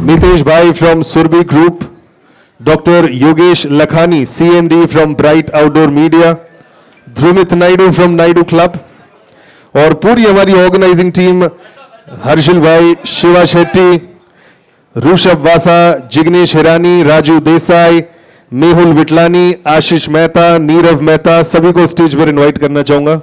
Mitesh Bhai from Surbi Group, Dr. Yogesh Lakhani, CMD from Bright Outdoor Media, Dhrumit Naidu from Naidu club और पूरी हमारी organising team Harsil भाई, शिवा शेट्टी, ऋषभ वासा, जिग्नेश हिरानी, राजू देसाई, मेहुल विटलानी, आशीष मेहता, नीरव मेहता, सभी को स्टेज पर इनवाइट करना चाहूंगा।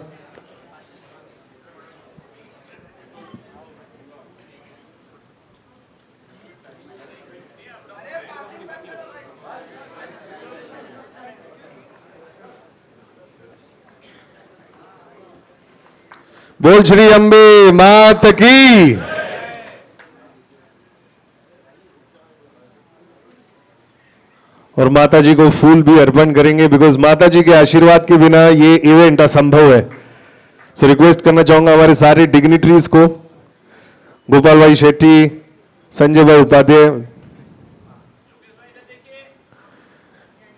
बोल श्री अंबे मात की। और माता जी को फूल भी अर्पण करेंगे बिकॉज माता जी के आशीर्वाद के बिना ये इवेंट असंभव है। सो रिक्वेस्ट करना चाहूंगा हमारे सारे डिग्निटरीज को, गोपाल भाई शेट्टी, संजय भाई उपाध्याय,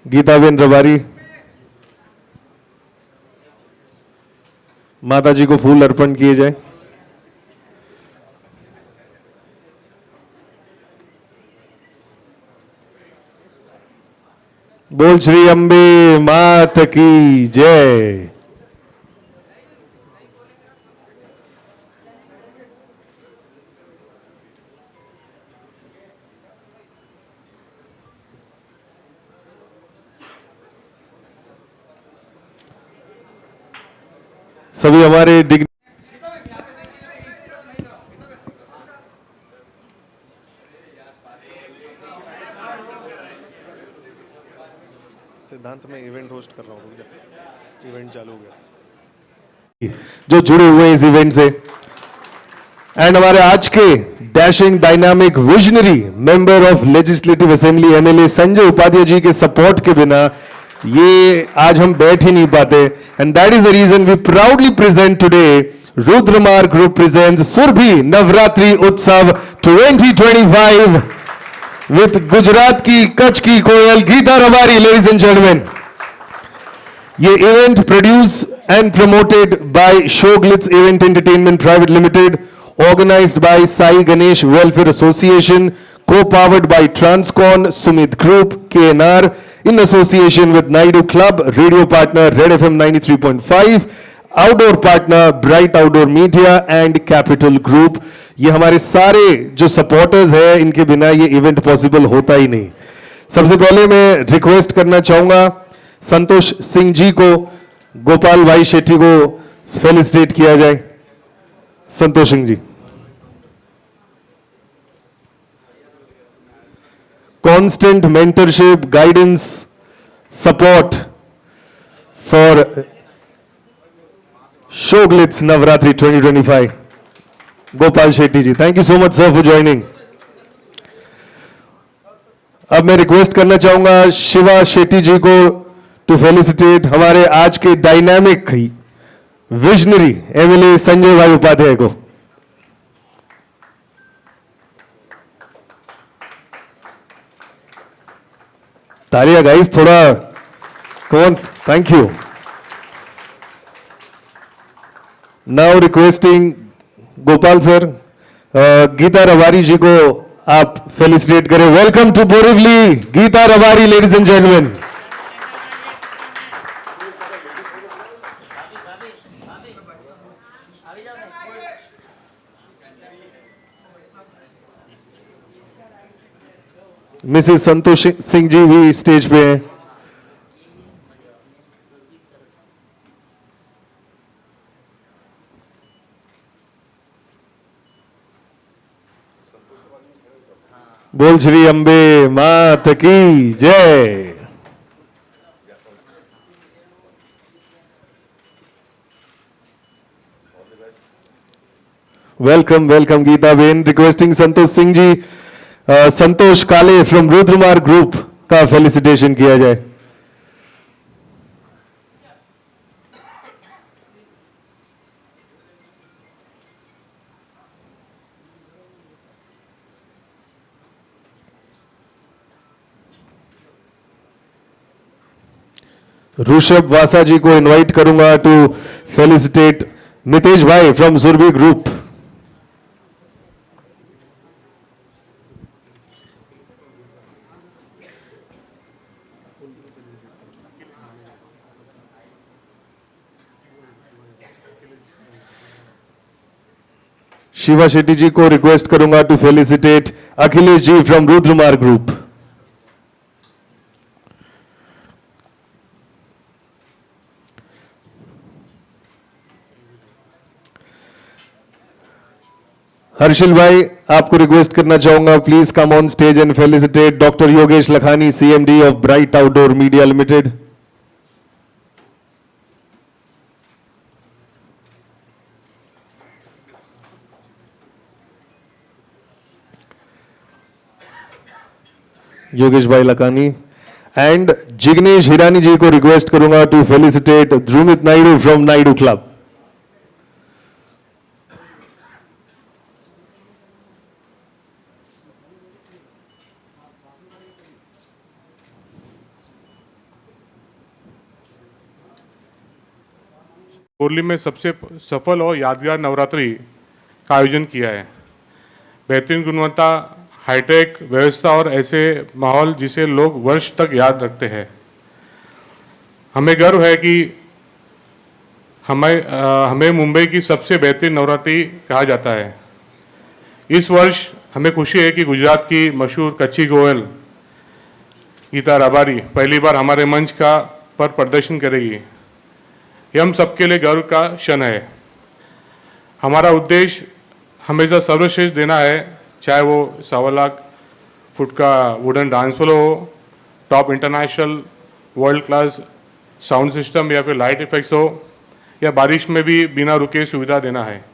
गीताबेन रबारी, माता जी को फूल अर्पण किए जाए। बोल श्री अंबे मात की जय। सभी हमारे सिद्धांत में इवेंट होस्ट कर रहा हूं, इवेंट चालू हो गया, जो जुड़े हुए हैं इस इवेंट से। एंड हमारे आज के dashing dynamic visionary member of legislative assembly MLA Sanjay Upadhyay ji के सपोर्ट के बिना ये आज हम बैठ ही नहीं पाते। And that is the reason we proudly present today Rudramar group presents Surabhi Navratri उत्सव 2025 विद गुजरात की कच्छ की कोयल Geeta Rabari. Ladies and gentlemen, ये event produce and promoted by showglitz event entertainment private limited, organized by Sai Ganesh Welfare Association, co-powered by Transcon, Sumit Group, KNR, in association with Naidu Club, radio partner Red FM 93.5, outdoor partner Bright Outdoor Media and Capital Group. ये हमारे सारे जो supporters हैं, इनके बिना ये event possible होता ही नहीं। सबसे पहले मैं रिक्वेस्ट करना चाहूंगा संतोष सिंह जी को, गोपाल भाई शेट्टी को फेलिसिटेट किया जाए। संतोष सिंह जी। Constant mentorship, guidance, support for Shoglitz Navratri 2025. Gopal Shetty ji, thank you so much sir for joining. अब मैं रिक्वेस्ट करना चाहूंगा शिवा शेट्टी जी को टू फेलिसिटेट हमारे आज के डायनामिक विजनरी एमएलए संजय भाई उपाध्याय को। तालियां गाइस, थोड़ा कौन। Thank you. Now requesting Gopal sir, Geeta Rabari ji को आप फेलिसिटेट करें। Welcome to Borivali Geeta Rabari, ladies and gentlemen. Mrs Santosh Singh ji भी स्टेज पे हैं। बोल श्री अंबे मात की जय। Welcome welcome Geeta ben. Requesting Santosh Singh ji, Santosh Kale from Rudramar group का फेलिसिटेशन किया जाए। ऋषभ वासा जी को इनवाइट करूंगा to felicitate Mitesh bhai from Surabhi group. Shiva Shetty ji को रिक्वेस्ट करूंगा to felicitate Akhilesh ji from Rudramar group. Harshil bhai, आपको रिक्वेस्ट करना चाहूंगा, please come on stage and felicitate doctor Yogesh Lakhani, CMD of bright outdoor media limited. Yogesh bhai Lakhani and Jignesh Hirani ji को रिक्वेस्ट करूंगा to felicitate Dhrumit Naidu from Naidu club. Borli में सबसे सफल और यादगार नवरात्रि का आयोजन किया है। बेहतरीन गुणवत्ता, हाईटेक व्यवस्था और ऐसे माहौल जिसे लोग वर्ष तक याद रखते हैं। हमें गर्व है कि हमें मुंबई की सबसे बेहतरीन नवरात्रि कहा जाता है। इस वर्ष हमें खुशी है कि गुजरात की मशहूर कच्ची गोयल गीता रबारी पहली बार हमारे मंच पर प्रदर्शन करेगी। यह हम सबके लिए गर्व का क्षण है। हमारा उद्देश्य हमेशा सर्वश्रेष्ठ देना है, चाहे वो 1.25 लाख फुट का वुडन डांस फ्लोर हो, top international world class sound system या फिर लाइट इफेक्ट्स हो, या बारिश में भी बिना रुके सुविधा देना है।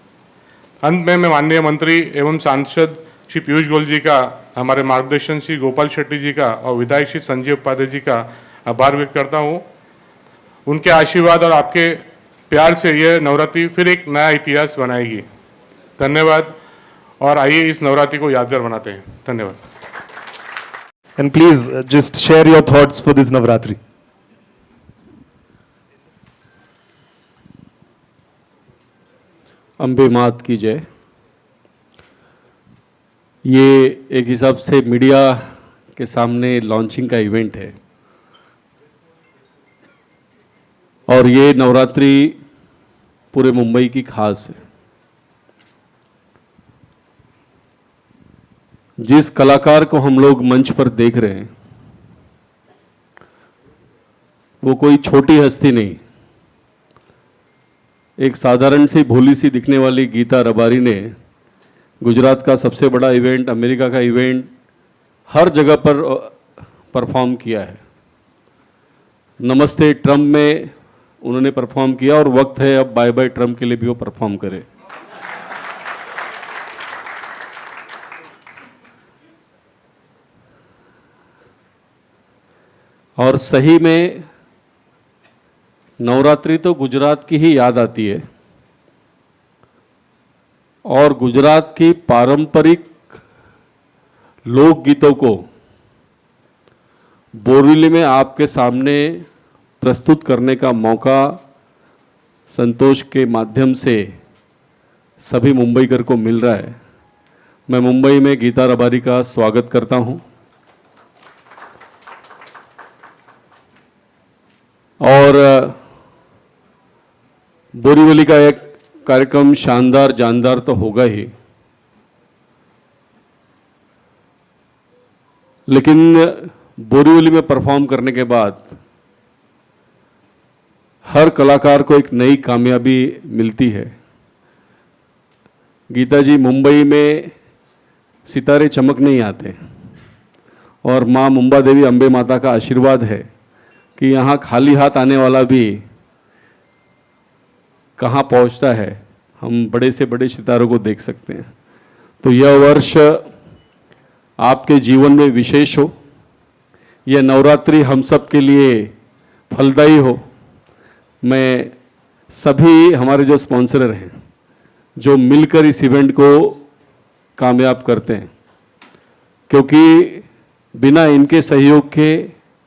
अंत में मैं माननीय मंत्री एवं सांसद श्री पीयूष गोयल जी का, हमारे मार्गदर्शन श्री गोपाल शेट्टी जी का और विधायक श्री संजय उपाध्याय जी का आभार व्यक्त करता हूँ। उनके आशीर्वाद और आपके प्यार से यह नवरात्रि फिर एक नया इतिहास बनाएगी। धन्यवाद, और आइए इस नवरात्रि को यादगार बनाते हैं। धन्यवाद। And please just share your thoughts for this Navratri. Ambe मात की जय। ये एक हिसाब से मीडिया के सामने लॉन्चिंग का इवेंट है और ये नवरात्रि पूरे मुंबई की खास है। जिस कलाकार को हम लोग मंच पर देख रहे हैं वो कोई छोटी हस्ती नहीं, एक साधारण सी भोली सी दिखने वाली गीता रबारी ने गुजरात का सबसे बड़ा इवेंट, अमेरिका का इवेंट, हर जगह पर परफॉर्म किया है। नमस्ते ट्रम्प में उन्होंने परफॉर्म किया और वक्त है अब बाय बाय ट्रम्प के लिए भी वो परफॉर्म करे। और सही में नवरात्रि तो गुजरात की ही याद आती है और गुजरात की पारंपरिक लोकगीतों को बोरीवली में आपके सामने प्रस्तुत करने का मौका संतोष के माध्यम से सभी मुंबईकर को मिल रहा है। मैं मुंबई में गीता रबारी का स्वागत करता हूं और बोरीवली का एक कार्यक्रम शानदार जानदार तो होगा ही, लेकिन बोरीवली में परफॉर्म करने के बाद हर कलाकार को एक नई कामयाबी मिलती है। गीता जी, मुंबई में सितारे चमक नहीं आते और माँ मुंबा देवी अम्बे माता का आशीर्वाद है कि यहाँ खाली हाथ आने वाला भी कहाँ पहुँचता है। हम बड़े से बड़े सितारों को देख सकते हैं। तो यह वर्ष आपके जीवन में विशेष हो, यह नवरात्रि हम सब के लिए फलदायी हो। मैं सभी हमारे जो स्पॉन्सरर हैं जो मिलकर इस इवेंट को कामयाब करते हैं, क्योंकि बिना इनके सहयोग के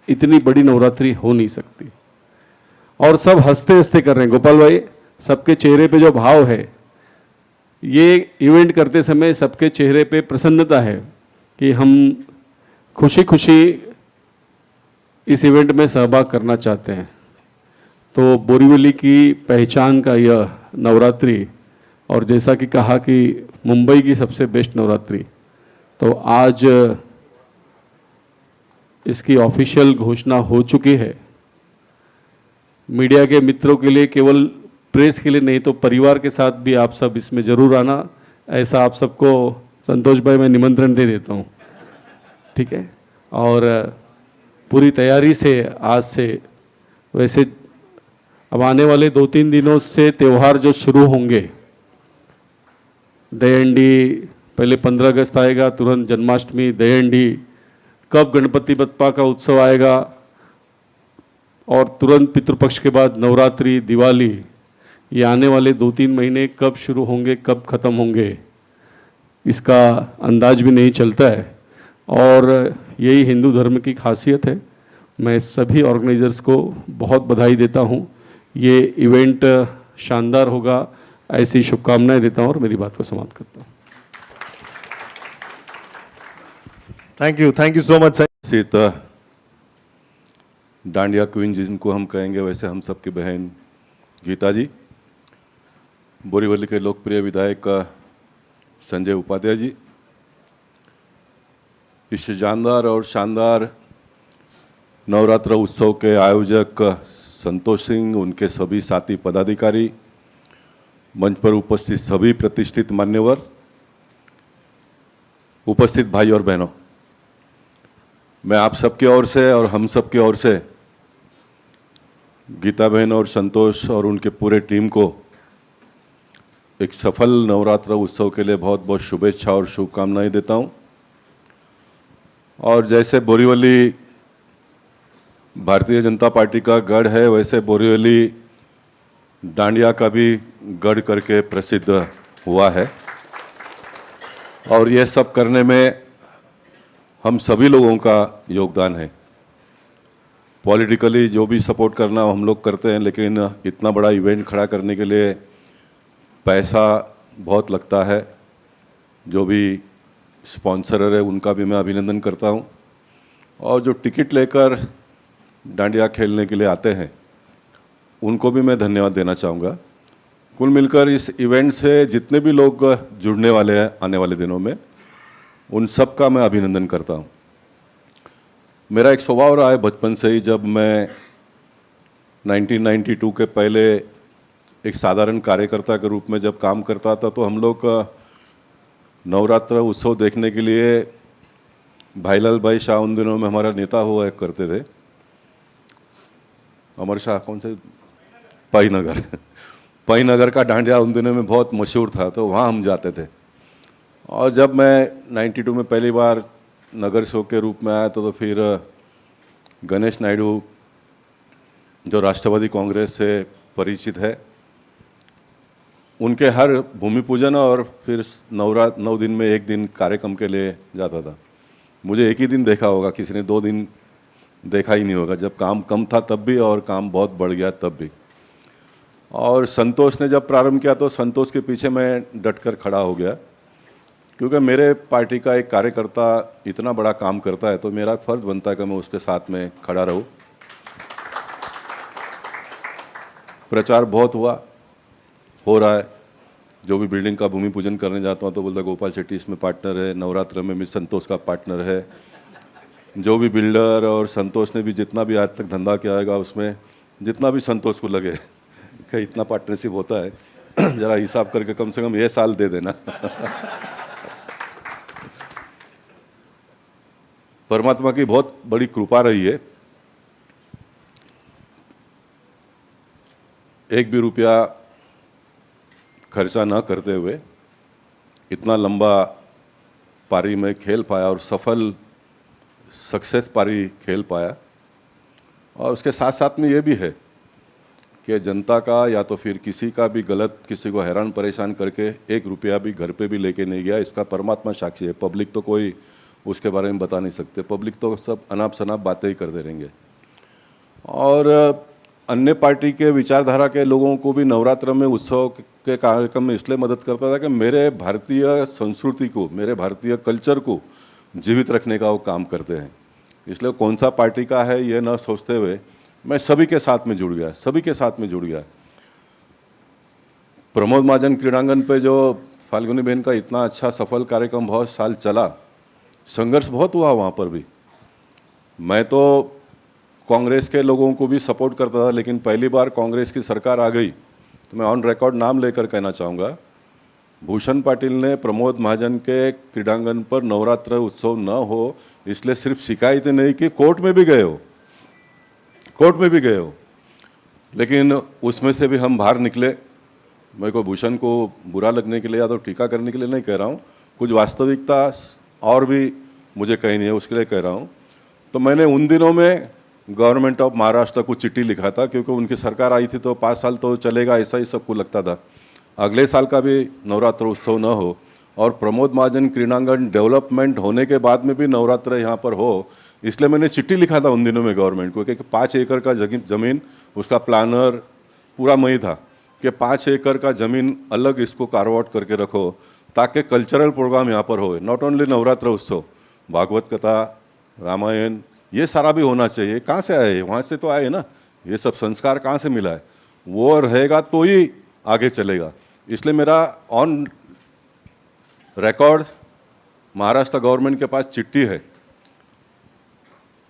इतनी बड़ी नवरात्रि हो नहीं सकती। और सब हंसते हंसते कर रहे हैं। गोपाल भाई, सबके चेहरे पे जो भाव है, ये इवेंट करते समय सबके चेहरे पे प्रसन्नता है कि हम खुशी खुशी इस इवेंट में सहभाग करना चाहते हैं। तो बोरीवली की पहचान का यह नवरात्रि और जैसा कि कहा कि मुंबई की सबसे बेस्ट नवरात्रि, तो आज इसकी ऑफिशियल घोषणा हो चुकी है। मीडिया के मित्रों के लिए, केवल प्रेस के लिए नहीं तो परिवार के साथ भी आप सब इसमें ज़रूर आना, ऐसा आप सबको संतोष भाई मैं निमंत्रण दे देता हूँ, ठीक है। और पूरी तैयारी से आज से, वैसे अब आने वाले 2-3 दिनों से त्यौहार जो शुरू होंगे, दहीहंडी पहले 15 अगस्त आएगा, तुरंत जन्माष्टमी, दहीहंडी, कब गणपति बप्पा का उत्सव आएगा, और तुरंत पितृपक्ष के बाद नवरात्रि, दिवाली, ये आने वाले 2-3 महीने कब शुरू होंगे, कब ख़त्म होंगे, इसका अंदाज भी नहीं चलता है। और यही हिंदू धर्म की खासियत है। मैं सभी ऑर्गेनाइजर्स को बहुत बधाई देता हूँ। ये इवेंट शानदार होगा, ऐसी शुभकामनाएं देता हूँ और मेरी बात को समाप्त करता हूँ। Thank you so much. Sita dandiya queen जिनको हम कहेंगे, वैसे हम सबकी बहन गीता जी, बोरीवली के लोकप्रिय विधायक संजय उपाध्याय जी, इस जानदार और शानदार नवरात्र उत्सव के आयोजक संतोष सिंह, उनके सभी साथी पदाधिकारी, मंच पर उपस्थित सभी प्रतिष्ठित मान्यवर, उपस्थित भाई और बहनों, मैं आप सबकी ओर से और हम सबकी ओर से गीता बहन और संतोष और उनके पूरे टीम को एक सफल नवरात्र उत्सव के लिए बहुत बहुत शुभेच्छा और शुभकामनाएं देता हूं। और जैसे बोरीवली भारतीय जनता पार्टी का गढ़ है, वैसे बोरीवली डांडिया का भी गढ़ करके प्रसिद्ध हुआ है। और यह सब करने में हम सभी लोगों का योगदान है। पॉलिटिकली जो भी सपोर्ट करना हम लोग करते हैं, लेकिन इतना बड़ा इवेंट खड़ा करने के लिए पैसा बहुत लगता है। जो भी स्पॉन्सर है उनका भी मैं अभिनंदन करता हूं, और जो टिकट लेकर डांडिया खेलने के लिए आते हैं उनको भी मैं धन्यवाद देना चाहूँगा। कुल मिलकर इस इवेंट से जितने भी लोग जुड़ने वाले हैं आने वाले दिनों में, उन सब का मैं अभिनंदन करता हूँ। मेरा एक स्वभाव रहा है बचपन से ही, जब मैं 1992 के पहले एक साधारण कार्यकर्ता के रूप में जब काम करता था, तो हम लोग नवरात्र उत्सव देखने के लिए भाईलाल भाई शाह उन दिनों में हमारा नेता हुआ करते थे, अमर शाह, कौन से, पाईनगर पाईनगर का डांडिया उन दिनों में बहुत मशहूर था, तो वहाँ हम जाते थे। और जब मैं 92 में पहली बार नगर सेवक के रूप में आया तो फिर गणेश नायडू, जो राष्ट्रवादी कांग्रेस से परिचित है, उनके हर भूमि पूजन और फिर 9 दिन में एक दिन कार्यक्रम के लिए जाता था। मुझे एक ही दिन देखा होगा, किसी ने 2 दिन देखा ही नहीं होगा, जब काम कम था तब भी और काम बहुत बढ़ गया तब भी। और संतोष ने जब प्रारंभ किया तो संतोष के पीछे मैं डटकर खड़ा हो गया, क्योंकि मेरे पार्टी का एक कार्यकर्ता इतना बड़ा काम करता है तो मेरा फर्ज बनता है कि मैं उसके साथ में खड़ा रहूं। प्रचार बहुत हुआ, हो रहा है। जो भी बिल्डिंग का भूमि पूजन करने जाता हूं तो बोलता गोपाल शेट्टी इसमें पार्टनर है, नवरात्र में मिस संतोष का पार्टनर है। जो भी बिल्डर और संतोष ने भी जितना भी आज तक धंधा किया होगा, उसमें जितना भी संतोष को लगे कि इतना पार्टनरशिप होता है, जरा हिसाब करके कम से कम ये साल दे देना। परमात्मा की बहुत बड़ी कृपा रही है, 1 भी रुपया खर्चा ना करते हुए इतना लंबा पारी में खेल पाया और सफल सक्सेस पारी खेल पाया। और उसके साथ साथ में ये भी है कि जनता का या तो फिर किसी का भी गलत, किसी को हैरान परेशान करके 1 रुपया भी घर पे भी लेके नहीं गया। इसका परमात्मा साक्षी है। पब्लिक तो कोई उसके बारे में बता नहीं सकते, पब्लिक तो सब अनाप शनाप बातें ही करते रहेंगे। और अन्य पार्टी के विचारधारा के लोगों को भी नवरात्र में उत्सव के कार्यक्रम में इसलिए मदद करता था कि मेरे भारतीय संस्कृति को, मेरे भारतीय कल्चर को जीवित रखने का वो काम करते हैं। इसलिए कौन सा पार्टी का है ये न सोचते हुए मैं सभी के साथ में जुड़ गया, सभी के साथ में जुड़ गया। प्रमोद महाजन क्रीड़ांगन पे जो फाल्गुनी बहन का इतना अच्छा सफल कार्यक्रम बहुत साल चला, संघर्ष बहुत हुआ वहाँ पर भी। मैं तो कांग्रेस के लोगों को भी सपोर्ट करता था, लेकिन पहली बार कांग्रेस की सरकार आ गई तो मैं ऑन रिकॉर्ड नाम लेकर कहना चाहूँगा, भूषण पाटिल ने प्रमोद महाजन के क्रीड़ांगन पर नवरात्र उत्सव न हो इसलिए सिर्फ शिकायतें नहीं की, कोर्ट में भी गए हो, लेकिन उसमें से भी हम बाहर निकले। मैं को भूषण को बुरा लगने के लिए या तो टीका करने के लिए नहीं कह रहा हूँ, कुछ वास्तविकता और भी मुझे कहीं नहीं है उसके लिए कह रहा हूँ। तो मैंने उन दिनों में गवर्नमेंट ऑफ महाराष्ट्र को चिट्ठी लिखा था, क्योंकि उनकी सरकार आई थी तो 5 साल तो चलेगा ऐसा ही सबको लगता था, अगले साल का भी नवरात्र उत्सव न हो और प्रमोद महाजन क्रीड़ांगन डेवलपमेंट होने के बाद में भी नवरात्र यहाँ पर हो, इसलिए मैंने चिट्ठी लिखा था उन दिनों में गवर्नमेंट को कि 5 एकड़ का ज़मीन, उसका प्लानर पूरा मैं ही था कि 5 एकड़ का ज़मीन अलग इसको कार्व आउट करके रखो ताकि कल्चरल प्रोग्राम यहाँ पर हो, नॉट ओनली नवरात्र उत्सव, भागवत कथा, रामायण, ये सारा भी होना चाहिए। कहाँ से आए? वहाँ से तो आए ना, ये सब संस्कार कहाँ से मिला है? वो रहेगा तो ही आगे चलेगा। इसलिए मेरा ऑन रिकॉर्ड महाराष्ट्र गवर्नमेंट के पास चिट्ठी है।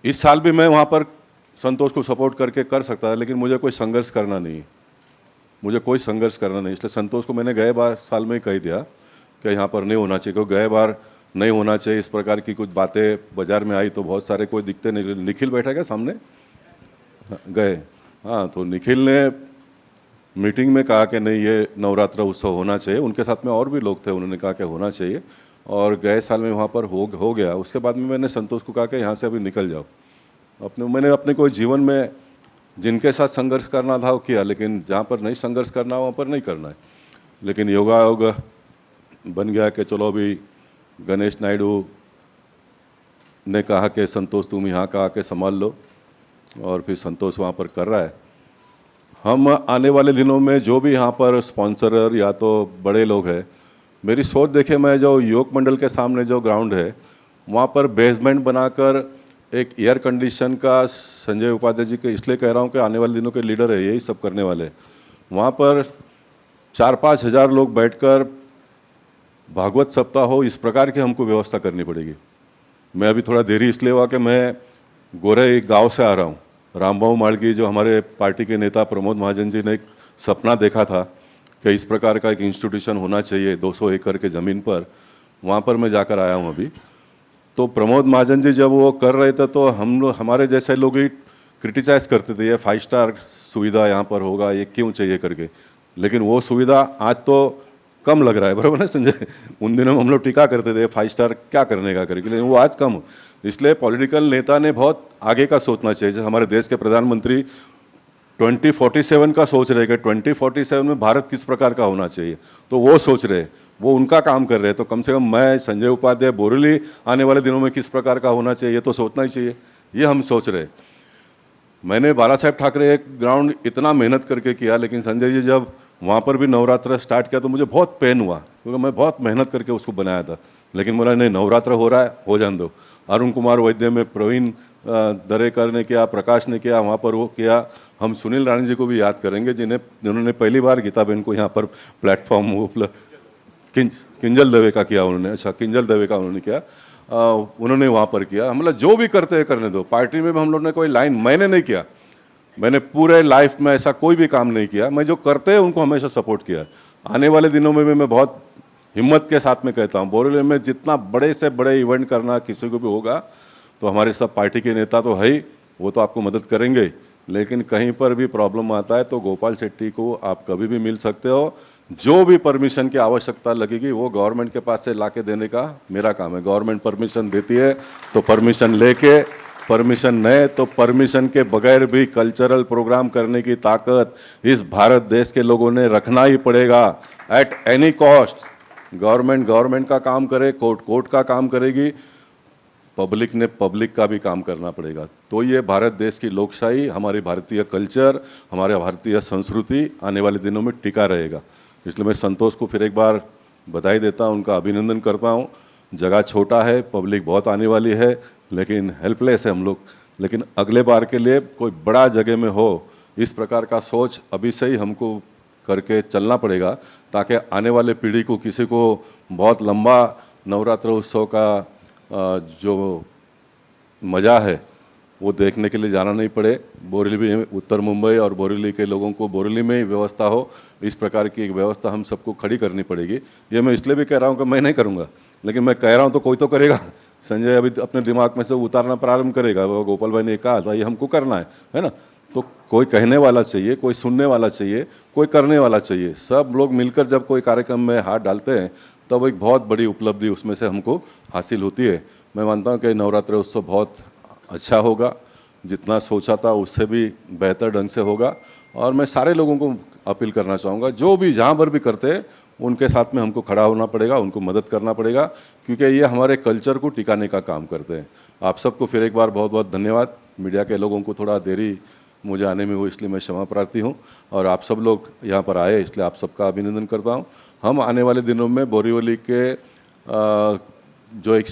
इस साल भी मैं वहाँ पर संतोष को सपोर्ट करके कर सकता था, लेकिन मुझे कोई संघर्ष करना नहीं, इसलिए संतोष को मैंने गए बार साल में ही कह दिया कि यहाँ पर नहीं होना चाहिए, क्योंकि गए बार नहीं होना चाहिए, इस प्रकार की कुछ बातें बाजार में आई तो बहुत सारे कोई दिखते नहीं। निखिल बैठा क्या सामने? गए, हाँ, तो निखिल ने मीटिंग में कहा कि नहीं ये नवरात्र उत्सव होना चाहिए, उनके साथ में और भी लोग थे, उन्होंने कहा कि होना चाहिए और गए साल में वहाँ पर हो गया। उसके बाद में मैंने संतोष को कहा कि यहाँ से अभी निकल जाओ। मैंने अपने कोई जीवन में जिनके साथ संघर्ष करना था वो किया, लेकिन जहाँ पर नहीं संघर्ष करना वहाँ पर नहीं करना है। लेकिन योगायोग बन गया कि चलो अभी गणेश नायडू ने कहा कि संतोष तुम यहाँ का आके संभाल लो, और फिर संतोष वहाँ पर कर रहा है। हम आने वाले दिनों में जो भी यहाँ पर स्पॉन्सरर या तो बड़े लोग हैं, मेरी सोच देखे, मैं जो योग मंडल के सामने जो ग्राउंड है वहाँ पर बेसमेंट बनाकर एक एयर कंडीशन का, संजय उपाध्याय जी के इसलिए कह रहा हूँ कि आने वाले दिनों के लीडर है, यही सब करने वाले, वहाँ पर 4-5 हज़ार लोग बैठकर भागवत सप्ताह हो, इस प्रकार की हमको व्यवस्था करनी पड़ेगी। मैं अभी थोड़ा देरी इसलिए हुआ कि मैं गोरे गांव से आ रहा हूँ। रामबाबू माड़गी जो हमारे पार्टी के नेता प्रमोद महाजन जी ने एक सपना देखा था कि इस प्रकार का एक इंस्टीट्यूशन होना चाहिए 200 एकड़ के ज़मीन पर, वहाँ पर मैं जाकर आया हूँ अभी। तो प्रमोद महाजन जी जब वो कर रहे थे तो हमारे जैसे लोग ही क्रिटिसाइज करते थे, ये 5 स्टार सुविधा यहाँ पर होगा, ये क्यों चाहिए करके, लेकिन वो सुविधा आज तो कम लग रहा है, बराबर ना संजय? उन दिनों हम लोग टीका करते थे 5 स्टार क्या करने का करके, लेकिन वो आज कम। इसलिए पॉलिटिकल नेता ने बहुत आगे का सोचना चाहिए। जैसे हमारे देश के प्रधानमंत्री 2047 का सोच रहे कि 2047 में भारत किस प्रकार का होना चाहिए, तो वो सोच रहे, वो उनका काम कर रहे हैं। तो कम से कम मैं, संजय उपाध्याय, बोरेली आने वाले दिनों में किस प्रकार का होना चाहिए ये तो सोचना ही चाहिए, ये हम सोच रहे। मैंने बाला साहेब ठाकरे एक ग्राउंड इतना मेहनत करके किया, लेकिन संजय जी जब वहाँ पर भी नवरात्र स्टार्ट किया तो मुझे बहुत पेन हुआ, क्योंकि मैं बहुत मेहनत करके उसको बनाया था। लेकिन बोला नहीं, नवरात्र हो रहा है, हो जाने दो। अरुण कुमार वैद्य में प्रवीण दरेकर ने किया, प्रकाश ने किया, वहाँ पर वो किया। हम सुनील राणी जी को भी याद करेंगे जिन्होंने पहली बार गीता बहन को यहाँ पर प्लेटफॉर्म किंजल दवे का किया उन्होंने, अच्छा किंजल दवे का उन्होंने किया, उन्होंने वहाँ पर किया। मतलब जो भी करते हैं करने दो। पार्टी में भी हम लोग ने कोई लाइन, मैंने नहीं किया, मैंने पूरे लाइफ में ऐसा कोई भी काम नहीं किया, मैं जो करते हैं उनको हमेशा सपोर्ट किया। आने वाले दिनों में भी मैं बहुत हिम्मत के साथ में कहता हूँ, बोरेली में जितना बड़े से बड़े इवेंट करना किसी को भी होगा तो हमारे सब पार्टी के नेता तो है ही, वो तो आपको मदद करेंगे, लेकिन कहीं पर भी प्रॉब्लम आता है तो गोपाल शेट्टी को आप कभी भी मिल सकते हो। जो भी परमिशन की आवश्यकता लगेगी वो गवर्नमेंट के पास से लाके देने का मेरा काम है। गवर्नमेंट परमिशन देती है तो परमिशन लेके, परमिशन नहीं तो परमिशन के बगैर भी कल्चरल प्रोग्राम करने की ताकत इस भारत देश के लोगों ने रखना ही पड़ेगा एट एनी कॉस्ट। गवर्नमेंट का काम करे, कोर्ट का काम करेगी, पब्लिक ने पब्लिक का भी काम करना पड़ेगा। तो ये भारत देश की लोकशाही, हमारी भारतीय कल्चर, हमारे भारतीय संस्कृति आने वाले दिनों में टिका रहेगा। इसलिए मैं संतोष को फिर एक बार बधाई देता हूँ, उनका अभिनंदन करता हूँ। जगह छोटा है, पब्लिक बहुत आने वाली है, लेकिन हेल्पलेस है हम लोग। लेकिन अगले बार के लिए कोई बड़ा जगह में हो, इस प्रकार का सोच अभी से ही हमको करके चलना पड़ेगा, ताकि आने वाले पीढ़ी को, किसी को बहुत लंबा नवरात्र उत्सव का जो मज़ा है वो देखने के लिए जाना नहीं पड़े। बोरीवली में, उत्तर मुंबई और बोरीवली के लोगों को बोरीवली में ही व्यवस्था हो, इस प्रकार की एक व्यवस्था हम सबको खड़ी करनी पड़ेगी। ये मैं इसलिए भी कह रहा हूँ कि मैं नहीं करूँगा, लेकिन मैं कह रहा हूँ तो कोई तो करेगा। संजय अभी अपने दिमाग में से उतारना प्रारंभ करेगा, वो गोपाल भाई ने कहा था ये हमको करना है ना। तो कोई कहने वाला चाहिए, कोई सुनने वाला चाहिए, कोई करने वाला चाहिए। सब लोग मिलकर जब कोई कार्यक्रम में हाथ डालते हैं तब एक बहुत बड़ी उपलब्धि उसमें से हमको हासिल होती है। मैं मानता हूँ कि नवरात्र उत्सव बहुत अच्छा होगा, जितना सोचा था उससे भी बेहतर ढंग से होगा। और मैं सारे लोगों को अपील करना चाहूँगा, जो भी जहाँ पर भी करते हैं उनके साथ में हमको खड़ा होना पड़ेगा, उनको मदद करना पड़ेगा, क्योंकि ये हमारे कल्चर को टिकाने का काम करते हैं। आप सबको फिर एक बार बहुत बहुत धन्यवाद। मीडिया के लोगों को थोड़ा देरी मुझे आने में हुई, इसलिए मैं क्षमा प्रार्थी हूँ। और आप सब लोग यहाँ पर आए, इसलिए आप सबका अभिनंदन करता हूँ। हम आने वाले दिनों में बोरीवली के जो एक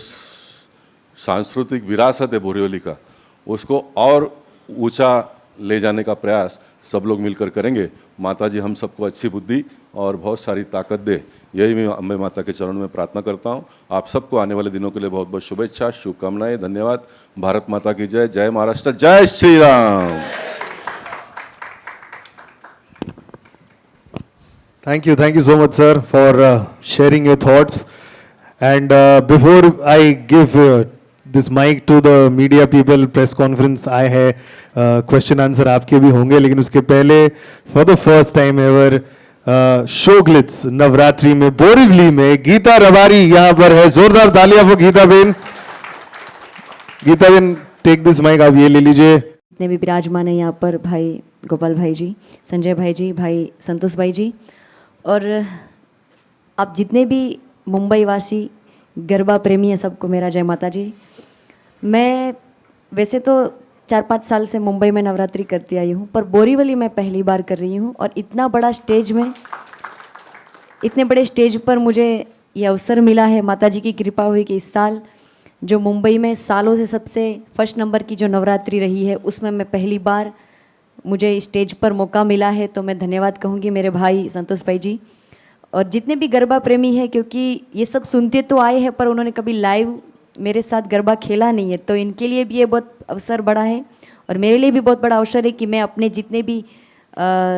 सांस्कृतिक विरासत है बोरीवली का, उसको और ऊंचा ले जाने का प्रयास सब लोग मिलकर करेंगे। माता जी हम सबको अच्छी बुद्धि और बहुत सारी ताकत दे, यही मैं अम्बे माता के चरणों में प्रार्थना करता हूँ। आप सबको आने वाले दिनों के लिए बहुत बहुत शुभेच्छा, शुभकामनाएं, धन्यवाद। भारत माता की जय। जय महाराष्ट्र, जय Shri Ram. Thank you so much, sir, for sharing your thoughts. And before I give this mic to the media people, press conference, I है question answer आपके भी होंगे, लेकिन उसके पहले for the first time ever शोग्लिट्स Navratri में बोरीवली में गीता रबारी यहाँ पर है। जोरदार तालियां for Geeta ben. Geeta ben, take this mic, आप ये ले लीजिए। जितने भी विराजमान है यहाँ पर, भाई गोपाल भाई जी, संजय भाई जी, भाई संतोष भाई जी, और आप जितने भी मुंबई वासी गरबा प्रेमी हैं, सबको मेरा जय माता जी। मैं वैसे तो 4-5 साल से मुंबई में नवरात्रि करती आई हूँ, पर बोरीवली मैं पहली बार कर रही हूँ, और इतना बड़ा स्टेज में, इतने बड़े स्टेज पर मुझे ये अवसर मिला है। माता जी की कृपा हुई कि इस साल जो मुंबई में सालों से सबसे फर्स्ट नंबर की जो नवरात्रि रही है, उसमें मैं पहली बार मुझे स्टेज पर मौका मिला है, तो मैं धन्यवाद कहूँगी मेरे भाई संतोष भाई जी और जितने भी गरबा प्रेमी हैं, क्योंकि ये सब सुनते तो आए हैं पर उन्होंने कभी लाइव मेरे साथ गरबा खेला नहीं है, तो इनके लिए भी ये बहुत अवसर बड़ा है और मेरे लिए भी बहुत बड़ा अवसर है कि मैं अपने जितने भी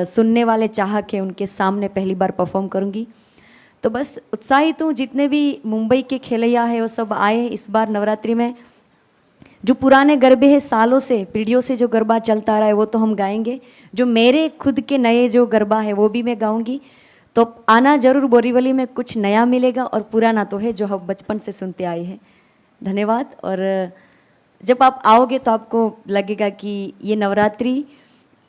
सुनने वाले चाहक हैं उनके सामने पहली बार परफॉर्म करूँगी। तो बस उत्साहित हूँ, जितने भी मुंबई के खेलैया हैं वो सब आए इस बार नवरात्रि में। जो पुराने गरबे हैं, सालों से पीढ़ियों से जो गरबा चलता आ रहा है वो तो हम गाएंगे, जो मेरे खुद के नए जो गरबा है वो भी मैं गाऊंगी। तो आना जरूर, बोरीवली में कुछ नया मिलेगा और पुराना तो है जो हम बचपन से सुनते आए हैं। धन्यवाद। और जब आप आओगे तो आपको लगेगा कि ये नवरात्रि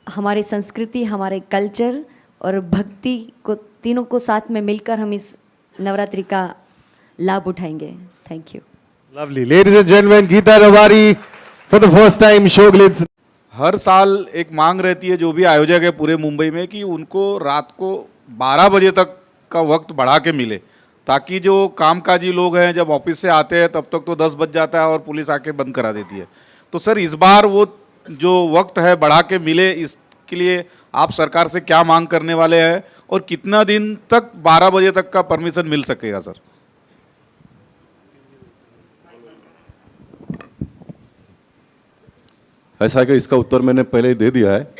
हमारी संस्कृति, हमारे कल्चर और भक्ति को तीनों को साथ में मिलकर हम इस नवरात्रि का लाभ उठाएंगे। Thank you. Lovely. Ladies and gentlemen, Geeta Rawari for the first time Shoglitz. हर साल एक मांग रहती है जो भी आयोजक है पूरे मुंबई में कि उनको रात को 12 बजे तक का वक्त बढ़ा के मिले, ताकि जो कामकाजी लोग हैं जब ऑफिस से आते हैं तब तक तो 10 बज जाता है और पुलिस आके बंद करा देती है। तो सर इस बार वो जो वक्त है बढ़ा के मिले, इसके लिए आप सरकार से क्या मांग करने वाले हैं और कितना दिन तक 12 बजे तक का परमिशन मिल सकेगा सर? ऐसा है कि इसका उत्तर मैंने पहले ही दे दिया है।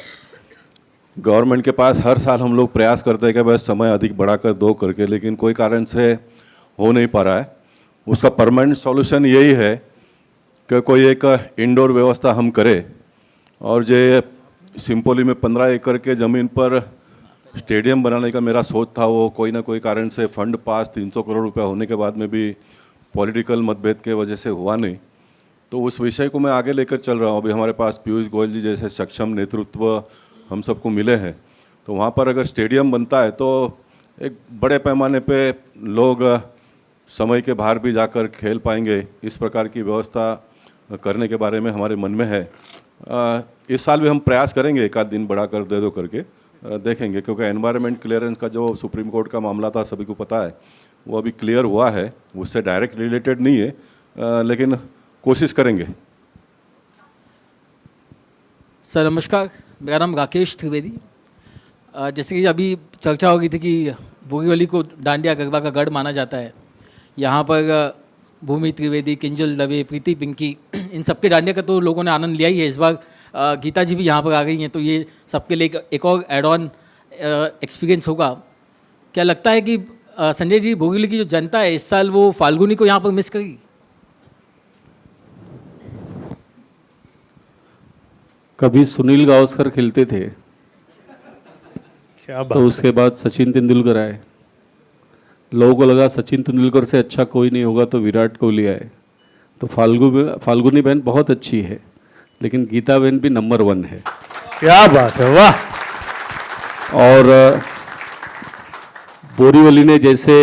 गवर्नमेंट के पास हर साल हम लोग प्रयास करते हैं कि बस समय अधिक बढ़ाकर दो करके, लेकिन कोई कारण से हो नहीं पा रहा है। उसका परमानेंट सॉल्यूशन यही है कि कोई एक इंडोर व्यवस्था हम करें, और जो सिंपोली में 15 एकड़ के ज़मीन पर स्टेडियम बनाने का मेरा सोच था, वो कोई ना कोई कारण से फंड पास 300 करोड़ रुपया होने के बाद में भी पॉलिटिकल मतभेद के वजह से हुआ नहीं। तो उस विषय को मैं आगे लेकर चल रहा हूँ। अभी हमारे पास पीयूष गोयल जी जैसे सक्षम नेतृत्व हम सबको मिले हैं, तो वहाँ पर अगर स्टेडियम बनता है तो एक बड़े पैमाने पे लोग समय के बाहर भी जाकर खेल पाएंगे। इस प्रकार की व्यवस्था करने के बारे में हमारे मन में है। इस साल भी हम प्रयास करेंगे, एक आध दिन बढ़ाकर दे दो करके देखेंगे, क्योंकि एनवायरनमेंट क्लियरेंस का जो सुप्रीम कोर्ट का मामला था सभी को पता है, वो अभी क्लियर हुआ है, उससे डायरेक्ट रिलेटेड नहीं है, लेकिन कोशिश करेंगे। सर नमस्कार, मेरा नाम राकेश त्रिवेदी। जैसे कि अभी चर्चा हो गई थी कि बोरीवली को डांडिया गरबा का गढ़ माना जाता है। यहाँ पर भूमि त्रिवेदी, किंजल दवे, प्रीति पिंकी, इन सबके डांडिया का तो लोगों ने आनंद लिया ही है। इस बार गीता जी भी यहाँ पर आ गई हैं, तो ये सबके लिए एक और एड ऑन एक्सपीरियंस होगा। क्या लगता है कि संजय जी, बोरीवली की जो जनता है इस साल वो फाल्गुनी को यहाँ पर मिस करेगी? कभी सुनील गावस्कर खेलते थे क्या बात तो उसके बाद सचिन तेंदुलकर आए। लोगों को लगा सचिन तेंदुलकर से अच्छा कोई नहीं होगा, तो विराट कोहली आए। तो फाल्गुनी बहन बहुत अच्छी है, लेकिन गीता बहन भी नंबर 1 है। क्या बात है, वाह। और बोरीवली ने जैसे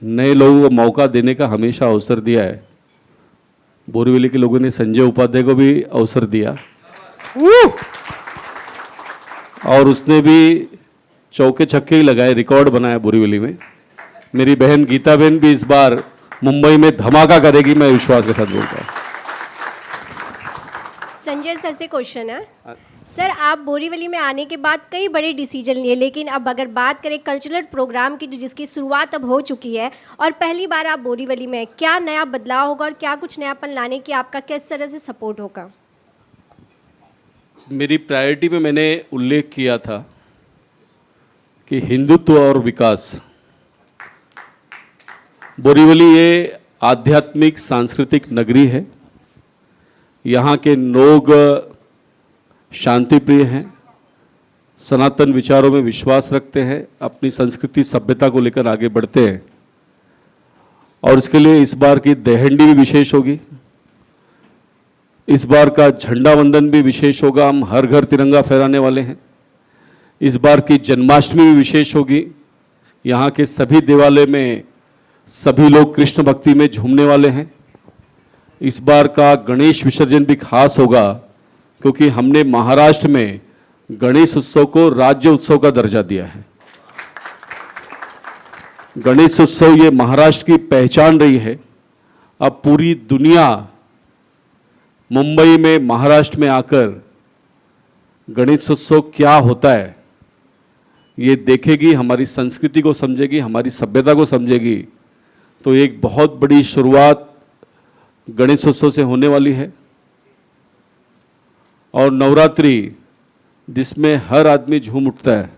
नए लोगों को मौका देने का हमेशा अवसर दिया है, बोरीवली के लोगों ने संजय उपाध्याय को भी अवसर दिया और उसने भी चौके छक्के ही लगाए, रिकॉर्ड बनाया बोरीवली में। मेरी बहन गीता बहन भी इस बार मुंबई में धमाका करेगी, मैं विश्वास के साथ बोलता हूँ। संजय सर से क्वेश्चन है। सर, आप बोरीवली में आने के बाद कई बड़े डिसीजन लिए, लेकिन अब अगर बात करें कल्चरल प्रोग्राम की, जिसकी शुरुआत अब हो चुकी है और पहली बार आप बोरीवली में, क्या नया बदलाव होगा और क्या कुछ नयापन लाने की आपका किस तरह से सपोर्ट होगा? मेरी प्रायोरिटी में मैंने उल्लेख किया था कि हिंदुत्व और विकास। बोरीवली ये आध्यात्मिक सांस्कृतिक नगरी है। यहाँ के लोग शांति प्रिय हैं, सनातन विचारों में विश्वास रखते हैं, अपनी संस्कृति सभ्यता को लेकर आगे बढ़ते हैं। और इसके लिए इस बार की दहंडी भी विशेष होगी, इस बार का झंडा वंदन भी विशेष होगा। हम हर घर तिरंगा फहराने वाले हैं। इस बार की जन्माष्टमी भी विशेष होगी। यहाँ के सभी देवालय में सभी लोग कृष्ण भक्ति में झूमने वाले हैं। इस बार का गणेश विसर्जन भी खास होगा, क्योंकि हमने महाराष्ट्र में गणेश उत्सव को राज्य उत्सव का दर्जा दिया है। गणेश उत्सव ये महाराष्ट्र की पहचान रही है। अब पूरी दुनिया मुंबई में, महाराष्ट्र में आकर गणेश उत्सव क्या होता है ये देखेगी, हमारी संस्कृति को समझेगी, हमारी सभ्यता को समझेगी। तो एक बहुत बड़ी शुरुआत गणेशोत्सव से होने वाली है। और नवरात्रि जिसमें हर आदमी झूम उठता है,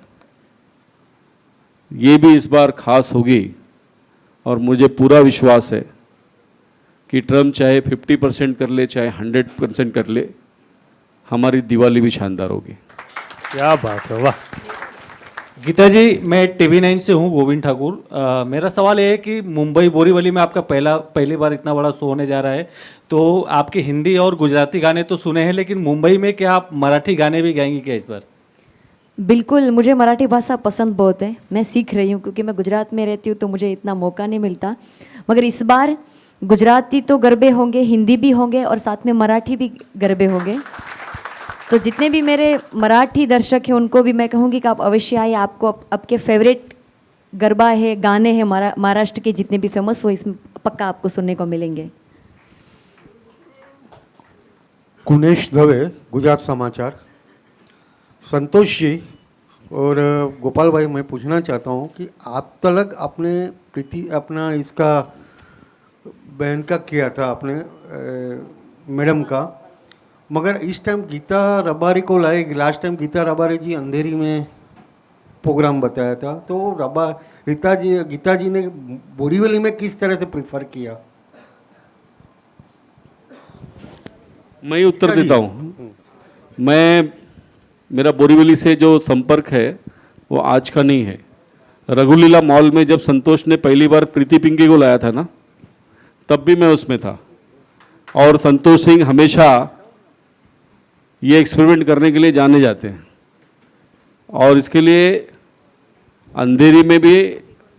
ये भी इस बार खास होगी। और मुझे पूरा विश्वास है कि ट्रम्प चाहे 50% कर ले, चाहे 100% कर ले, हमारी दिवाली भी शानदार होगी। क्या बात है, वाह। गीता जी, मैं TV9 से हूँ, गोविंद ठाकुर। मेरा सवाल ये है कि मुंबई बोरीवली में आपका पहली बार इतना बड़ा शो होने जा रहा है, तो आपके हिंदी और गुजराती गाने तो सुने हैं, लेकिन मुंबई में क्या आप मराठी गाने भी गाएंगे क्या इस बार? बिल्कुल, मुझे मराठी भाषा पसंद बहुत है। मैं सीख रही हूँ, क्योंकि मैं गुजरात में रहती हूँ तो मुझे इतना मौका नहीं मिलता। मगर इस बार गुजराती तो गरबे होंगे, हिंदी भी होंगे और साथ में मराठी भी गरबे होंगे। तो जितने भी मेरे मराठी दर्शक हैं उनको भी मैं कहूँगी कि आप अवश्य आइए। आपको आपके फेवरेट गरबा है, गाने हैं महाराष्ट्र के जितने भी फेमस हो, इसमें पक्का आपको सुनने को मिलेंगे। कुनेश दवे, गुजरात समाचार। संतोष जी और गोपाल भाई, मैं पूछना चाहता हूँ कि आप तलक अपना इसका बहन का किया था आपने, मैडम का, मगर इस टाइम गीता रबारी को लाएगी। लास्ट टाइम गीता रबारी जी अंधेरी में प्रोग्राम बताया था, तो गीता जी ने बोरीवली में किस तरह से प्रीफर किया? मैं उत्तर देता हूँ। मेरा बोरीवली से जो संपर्क है वो आज का नहीं है। रघुलीला मॉल में जब संतोष ने पहली बार प्रीति पिंकी को लाया था ना, तब भी मैं उसमें था। और संतोष सिंह हमेशा ये एक्सपेरिमेंट करने के लिए जाने जाते हैं, और इसके लिए अंधेरी में भी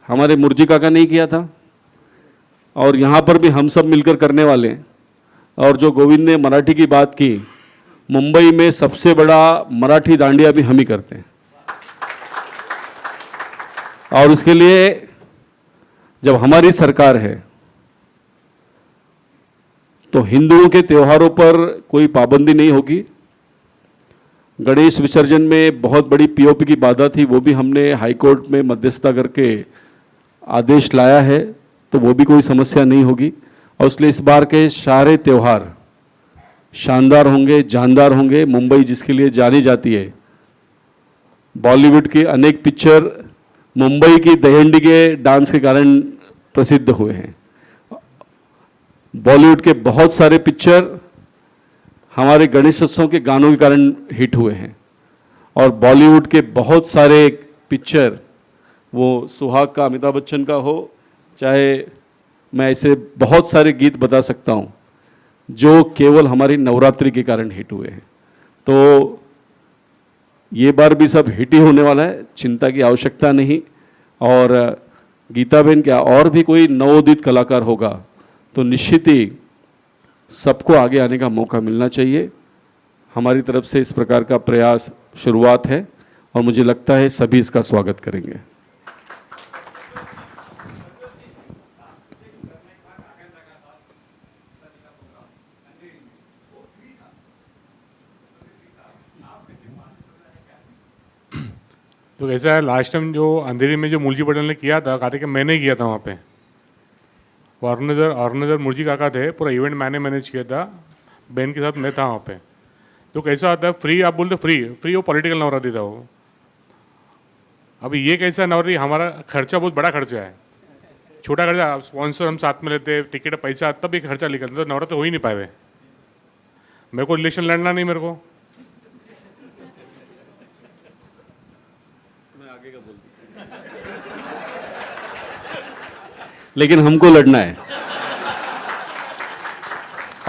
हमारे मुर्जी काका ने किया था, और यहाँ पर भी हम सब मिलकर करने वाले हैं। और जो गोविंद ने मराठी की बात की, मुंबई में सबसे बड़ा मराठी दांडिया भी हम ही करते हैं। और उसके लिए जब हमारी सरकार है तो हिंदुओं के त्योहारों पर कोई पाबंदी नहीं होगी। गणेश विसर्जन में बहुत बड़ी पीओपी की बाधा थी, वो भी हमने हाई कोर्ट में मध्यस्थता करके आदेश लाया है, तो वो भी कोई समस्या नहीं होगी। और इसलिए इस बार के सारे त्यौहार शानदार होंगे, जानदार होंगे। मुंबई जिसके लिए जानी जाती है, बॉलीवुड की अनेक पिक्चर मुंबई की दहीहंडी के डांस के कारण प्रसिद्ध हुए हैं। बॉलीवुड के बहुत सारे पिक्चर हमारे गणेशोत्सव के गानों के कारण हिट हुए हैं, और बॉलीवुड के बहुत सारे पिक्चर, वो सुहाग का अमिताभ बच्चन का हो, चाहे मैं ऐसे बहुत सारे गीत बता सकता हूँ जो केवल हमारी नवरात्रि के कारण हिट हुए हैं। तो ये बार भी सब हिट ही होने वाला है, चिंता की आवश्यकता नहीं। और गीता बहन क्या और भी कोई नवोदित कलाकार होगा तो निश्चित ही सबको आगे आने का मौका मिलना चाहिए। हमारी तरफ से इस प्रकार का प्रयास शुरुआत है, और मुझे लगता है सभी इसका स्वागत करेंगे। तो कैसा है, लास्ट टाइम जो अंधेरी में जो मुरजी पटेल ने किया था, कहा था कि मैंने किया था वहाँ पे। वो अरुणधर मुरजी काका थे, पूरा इवेंट मैंने मैनेज किया था, बहन के साथ मैं था वहाँ पे। तो कैसा होता है, फ्री आप बोलते फ्री वो पॉलिटिकल नवरात्रि था वो। अभी ये कैसा नवरात्रि, हमारा खर्चा बहुत बड़ा खर्चा है, छोटा खर्चा, स्पॉन्सर हम साथ में लेते, टिकट पैसा, तब एक खर्चा निकलता, तो नवरात्रि हो ही नहीं पाए। मेरे को इलेक्शन लड़ना नहीं, मेरे को लेकिन हमको लड़ना है,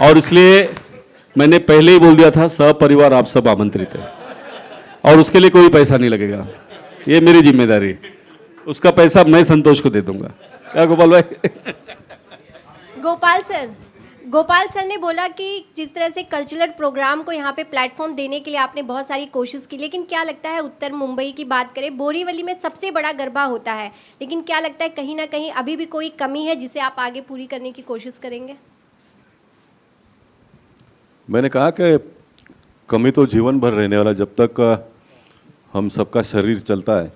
और इसलिए मैंने पहले ही बोल दिया था सपरिवार आप सब आमंत्रित है, और उसके लिए कोई पैसा नहीं लगेगा, ये मेरी जिम्मेदारी। उसका पैसा मैं संतोष को दे दूंगा। क्या गोपाल भाई? गोपाल सर ने बोला कि जिस तरह से कल्चरल प्रोग्राम को यहाँ पे प्लेटफॉर्म देने के लिए आपने बहुत सारी कोशिश की, लेकिन क्या लगता है, उत्तर मुंबई की बात करें, बोरीवली में सबसे बड़ा गरबा होता है, लेकिन क्या लगता है कहीं ना कहीं अभी भी कोई कमी है जिसे आप आगे पूरी करने की कोशिश करेंगे? मैंने कहा कि कमी तो जीवन भर रहने वाला, जब तक हम सबका शरीर चलता है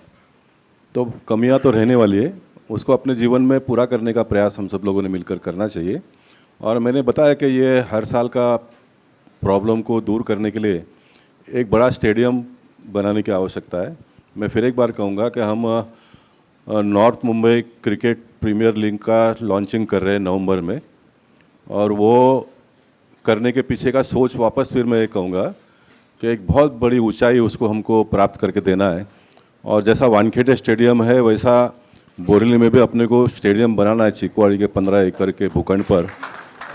तो कमियां तो रहने वाली है, उसको अपने जीवन में पूरा करने का प्रयास हम सब लोगों ने मिलकर करना चाहिए। और मैंने बताया कि ये हर साल का प्रॉब्लम को दूर करने के लिए एक बड़ा स्टेडियम बनाने की आवश्यकता है। मैं फिर एक बार कहूँगा कि हम north Mumbai cricket premier league का लॉन्चिंग कर रहे हैं नवंबर में, और वो करने के पीछे का सोच वापस फिर मैं ये कहूँगा कि एक बहुत बड़ी ऊंचाई उसको हमको प्राप्त करके देना है। और जैसा वानखेड़े स्टेडियम है, वैसा बोरीवली में भी अपने को स्टेडियम बनाना है, चिकवाड़ी के 15 एकड़ के भूखंड पर।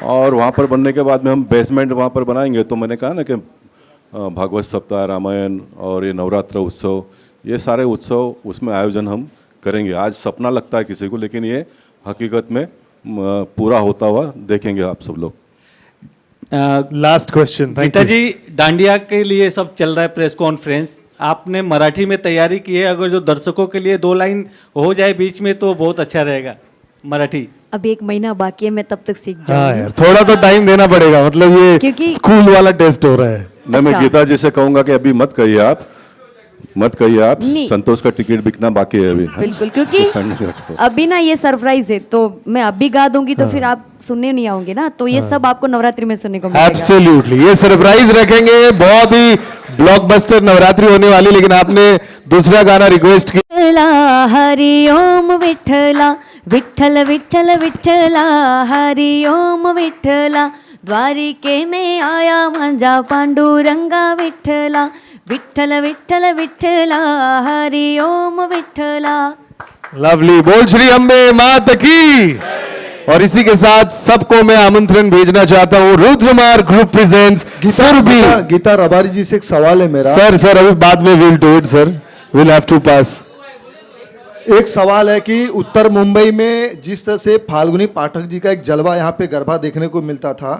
और वहाँ पर बनने के बाद में हम बेसमेंट वहाँ पर बनाएंगे। तो मैंने कहा ना कि भागवत सप्ताह, रामायण और ये नवरात्र उत्सव, ये सारे उत्सव उसमें आयोजन हम करेंगे। आज सपना लगता है किसी को, लेकिन ये हकीकत में पूरा होता हुआ देखेंगे आप सब लोग। Last question. गीता जी, डांडिया के लिए सब चल रहा है प्रेस कॉन्फ्रेंस, आपने मराठी में तैयारी की है, अगर जो दर्शकों के लिए 2 लाइन हो जाए बीच में तो बहुत अच्छा रहेगा। मराठी अभी 1 महीना बाकी है, मैं तब तक सीख हाँ जाऊंगी। यार, थोड़ा तो टाइम देना पड़ेगा, मतलब ये क्योंकि- स्कूल वाला टेस्ट हो रहा है। मैं अच्छा। गीता जी से कहूँगा कि अभी मत कहिए आप, नहीं। संतोष का टिकट बिकना बाकी है अभी। बिल्कुल, क्योंकि अभी ना ये सरप्राइज है, तो मैं अभी गा दूंगी तो फिर आप सुनने नहीं आओगे ना, तो ये सब आपको नवरात्रि में सुनने को मिलेगा। एब्सोल्युटली, ये सरप्राइज रखेंगे, बहुत ही ब्लॉकबस्टर नवरात्रि होने वाली। लेकिन आपने दूसरा गाना रिक्वेस्ट किया, हरि ओम विठला विठ्ठल विठ्ठल विठ्ठला, हरि ओम विठ्ठला, द्वारिके में आया माझा पांडुरंगा विठ्ठला, विठ्ठल विठ्ठल विठ्ठला, हरि ओम विठ्ठला। लवली, बोल श्री अम्बे मात की। और इसी के साथ सबको मैं आमंत्रण भेजना चाहता हूँ, रुद्रमार्ग ग्रुप प्रेजेंट्स सुरभि। गीता रबारी जी से एक सवाल है मेरा। सर अभी बाद में will do it sir, will have to pass. एक सवाल है कि उत्तर मुंबई में जिस तरह से फाल्गुनी पाठक जी का एक जलवा यहाँ पे गरबा देखने को मिलता था,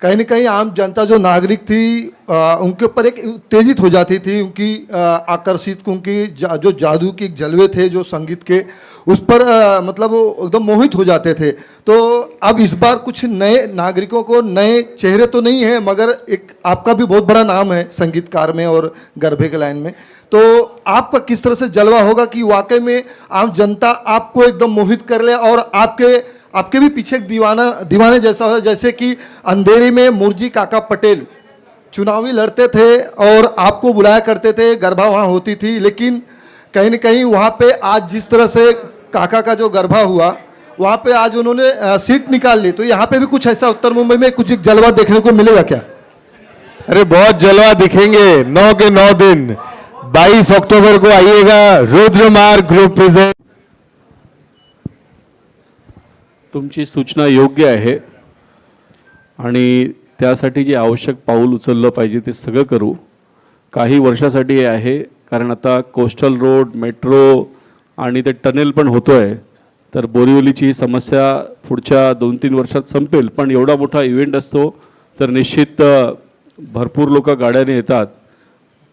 कहीं न कहीं आम जनता जो नागरिक थी उनके ऊपर एक उत्तेजित हो जाती थी, उनकी आकर्षित, उनकी जो जादू के जलवे थे जो संगीत के, उस पर मतलब वो एकदम मोहित हो जाते थे। तो अब इस बार कुछ नए नागरिकों को, नए चेहरे तो नहीं है मगर एक आपका भी बहुत बड़ा नाम है संगीतकार में और गरबे के लाइन में, तो आपका किस तरह से जलवा होगा कि वाकई में आम जनता आपको एकदम मोहित कर ले और आपके भी पीछे एक दीवाने जैसा हो, जैसे कि अंधेरी में मुर्जी काका पटेल चुनावी लड़ते थे और आपको बुलाया करते थे, गरबा वहाँ होती थी, लेकिन कहीं न कहीं वहाँ पे आज जिस तरह से काका का जो गरबा हुआ वहाँ पे आज उन्होंने सीट निकाल ली, तो यहाँ पे भी कुछ ऐसा उत्तर मुंबई में कुछ एक जलवा देखने को मिलेगा क्या? अरे बहुत जलवा दिखेंगे 9 के 9 दिन। 22 अक्टोबर को आइएगा, रुद्रमार्ग ग्रुप प्रेजेंट। तुमची सूचना योग्य आहे आणि त्यासाठी जे आवश्यक पाऊल उचललं पाहिजे ते सगळं करू। काही वर्षासाठी हे आहे, कारण आता कोस्टल रोड, मेट्रो आणि ते टनेल पण होतोय, तर बोरिवलीची ही समस्या पुढच्या 2-3 वर्षात संपेल। पण एवढा मोठा इव्हेंट असतो तर निश्चित भरपूर लोक गाड्याने येतात,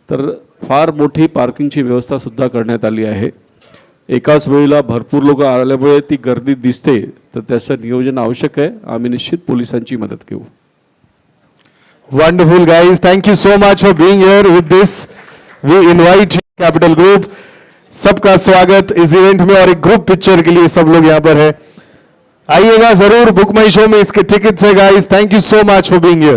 तर फार मोठी पार्किंगची व्यवस्था सुद्धा करण्यात आली आहे। एकाच वेळेला भरपूर लोक आल्यामुळे ती गर्दी दिसते, तर त्याचं नियोजन आवश्यक आहे। आम्ही निश्चित पोलिसांची मदत घेऊ। Wonderful guys, thank you so much for being here with this. We invite capital group, सबका स्वागत इस इवेंट में और एक ग्रुप पिक्चर के लिए सब लोग यहाँ पर है। आइएगा जरूर, बुक माई शो में इसके टिकट्स है guys. Thank you so much for being here.